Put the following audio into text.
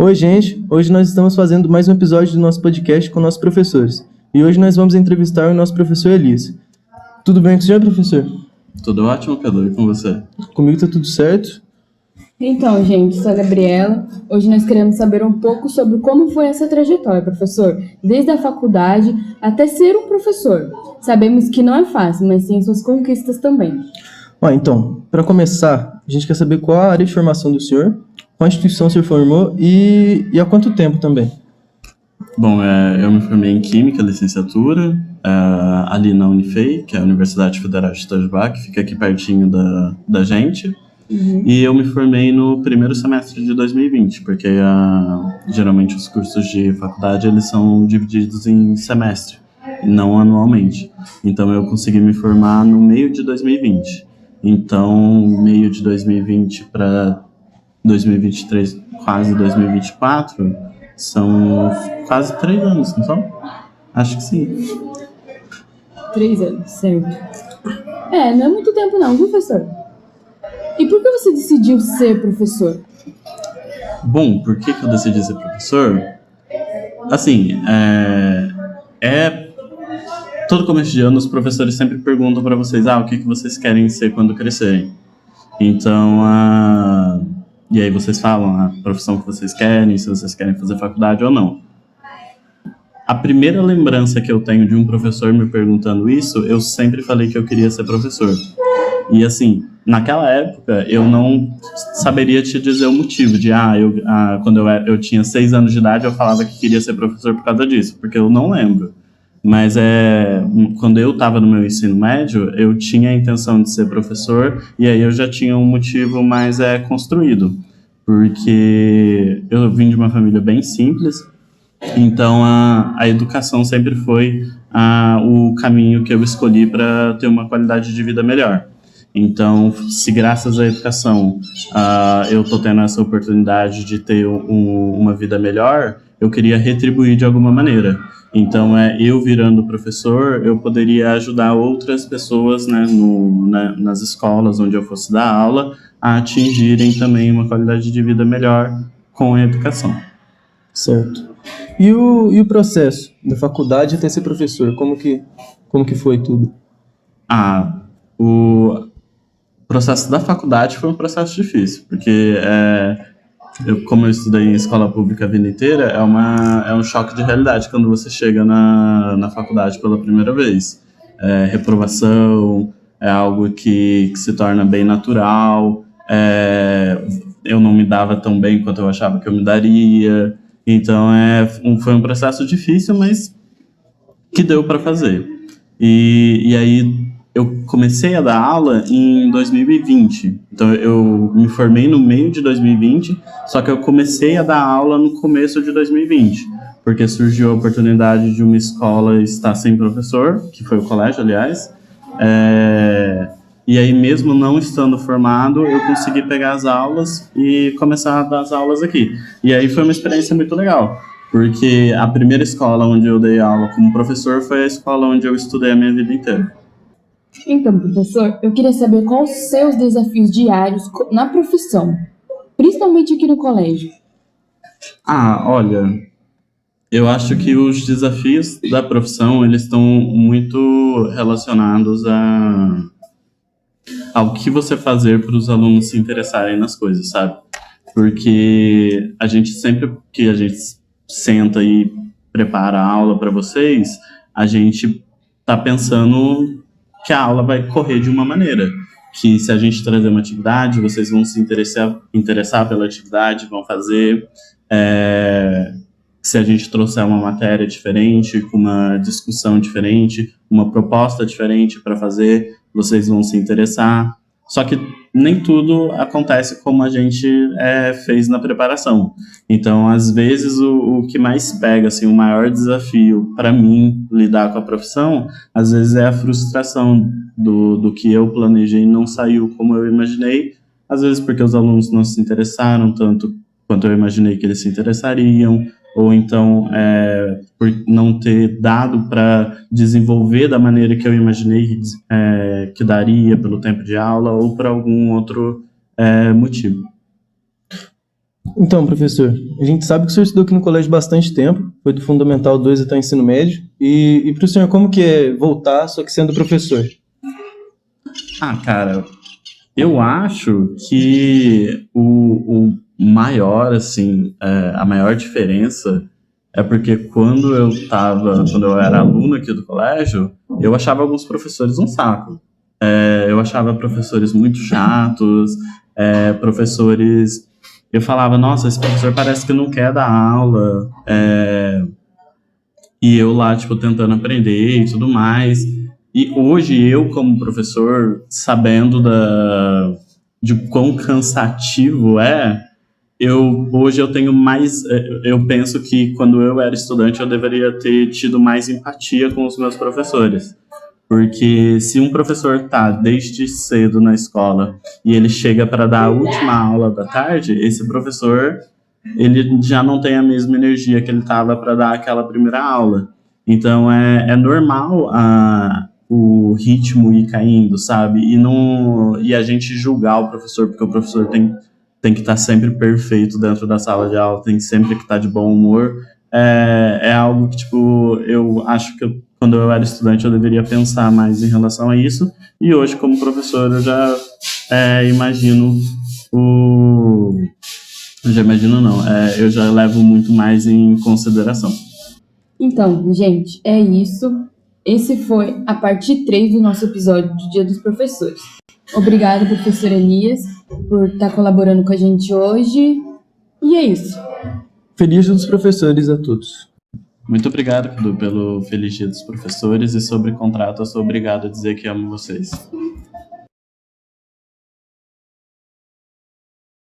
Oi, gente. Hoje nós estamos fazendo mais um episódio do nosso podcast com nossos professores. E hoje nós vamos entrevistar o nosso professor Elias. Tudo bem com o senhor, professor? Tudo ótimo, Pedro. E com você? Comigo tá tudo certo. Então, gente, sou a Gabriela. Hoje nós queremos saber um pouco sobre como foi essa trajetória, professor, desde a faculdade até ser um professor. Sabemos que não é fácil, mas sim suas conquistas também. Então, para começar, a gente quer saber qual a área de formação do senhor, qual instituição o senhor formou e há quanto tempo também. Bom, eu me formei em Química, licenciatura, ali na Unifei, que é a Universidade Federal de Itajubá, que fica aqui pertinho da gente. E eu me formei no primeiro semestre de 2020, porque geralmente os cursos de faculdade eles são divididos em semestre, e não anualmente. Então eu consegui me formar no meio de 2020. Então, meio de 2020 para 2023, quase 2024, são quase 3 anos, não são? Acho que sim. 3 anos, certo. Não é muito tempo não, viu, professor? E por que você decidiu ser professor? Bom, por que eu decidi ser professor? Assim, todo começo de ano os professores sempre perguntam para vocês, o que vocês querem ser quando crescerem. Então, e aí vocês falam a profissão que vocês querem, se vocês querem fazer faculdade ou não. A primeira lembrança que eu tenho de um professor me perguntando isso, eu sempre falei que eu queria ser professor. E assim, naquela época, eu não saberia te dizer o motivo de, quando eu tinha 6 anos de idade, eu falava que queria ser professor por causa disso, porque eu não lembro. Mas quando eu estava no meu ensino médio, eu tinha a intenção de ser professor, e aí eu já tinha um motivo mais construído, porque eu vim de uma família bem simples, então a educação sempre foi o caminho que eu escolhi para ter uma qualidade de vida melhor. Então, se graças à educação eu estou tendo essa oportunidade de ter uma vida melhor, eu queria retribuir de alguma maneira. Então, eu virando professor, eu poderia ajudar outras pessoas, né, nas escolas onde eu fosse dar aula a atingirem também uma qualidade de vida melhor com a educação. Certo. E o processo da faculdade até ser professor, como que foi tudo? O processo da faculdade foi um processo difícil, porque como eu estudei em escola pública a vida inteira, é um choque de realidade quando você chega na faculdade pela primeira vez. Reprovação, é algo que se torna bem natural, eu não me dava tão bem quanto eu achava que eu me daria, então foi um processo difícil, mas que deu para fazer. E aí eu comecei a dar aula em 2020, então eu me formei no meio de 2020, só que eu comecei a dar aula no começo de 2020, porque surgiu a oportunidade de uma escola estar sem professor, que foi o colégio, aliás, e aí mesmo não estando formado, eu consegui pegar as aulas e começar a dar as aulas aqui. E aí foi uma experiência muito legal, porque a primeira escola onde eu dei aula como professor foi a escola onde eu estudei a minha vida inteira. Então, professor, eu queria saber quais os seus desafios diários na profissão, principalmente aqui no colégio. Olha, eu acho que os desafios da profissão, eles estão muito relacionados ao que você fazer para os alunos se interessarem nas coisas, sabe? Porque sempre que a gente senta e prepara a aula para vocês, a gente está pensando que a aula vai correr de uma maneira, que se a gente trazer uma atividade, vocês vão se interessar pela atividade, vão fazer, se a gente trouxer uma matéria diferente, com uma discussão diferente, uma proposta diferente para fazer, vocês vão se interessar. Só que nem tudo acontece como a gente fez na preparação. Então, às vezes, o que mais pega, assim, o maior desafio para mim lidar com a profissão, às vezes é a frustração do que eu planejei não saiu como eu imaginei, às vezes porque os alunos não se interessaram tanto quanto eu imaginei que eles se interessariam, ou então por não ter dado para desenvolver da maneira que eu imaginei que daria pelo tempo de aula ou por algum outro motivo. Então, professor, a gente sabe que o senhor estudou aqui no colégio bastante tempo, foi do Fundamental 2 até o ensino médio, e para o senhor, como que é voltar, só que sendo professor? Cara, eu acho que o maior, assim, a maior diferença é porque quando eu era aluno aqui do colégio, eu achava alguns professores um saco. Eu achava professores muito chatos, professores... Eu falava, nossa, esse professor parece que não quer dar aula, e eu lá, tipo, tentando aprender e tudo mais. E hoje eu, como professor, sabendo de quão cansativo hoje eu tenho mais... Eu penso que quando eu era estudante eu deveria ter tido mais empatia com os meus professores. Porque se um professor tá desde cedo na escola e ele chega para dar a última aula da tarde, esse professor ele já não tem a mesma energia que ele tava para dar aquela primeira aula. Então é normal o ritmo ir caindo, sabe? E a gente julgar o professor, porque o professor tem que estar sempre perfeito dentro da sala de aula, tem sempre que estar de bom humor. É algo que, tipo, eu acho que quando eu era estudante eu deveria pensar mais em relação a isso, e hoje como professor eu já imagino eu já levo muito mais em consideração. Então, gente, é isso. Esse foi a parte 3 do nosso episódio do Dia dos Professores. Obrigada, professor Elias, por estar colaborando com a gente hoje. E é isso. Feliz Dia dos Professores a todos. Muito obrigado, Cadu, pelo Feliz Dia dos Professores, e sobre contrato eu sou obrigado a dizer que amo vocês.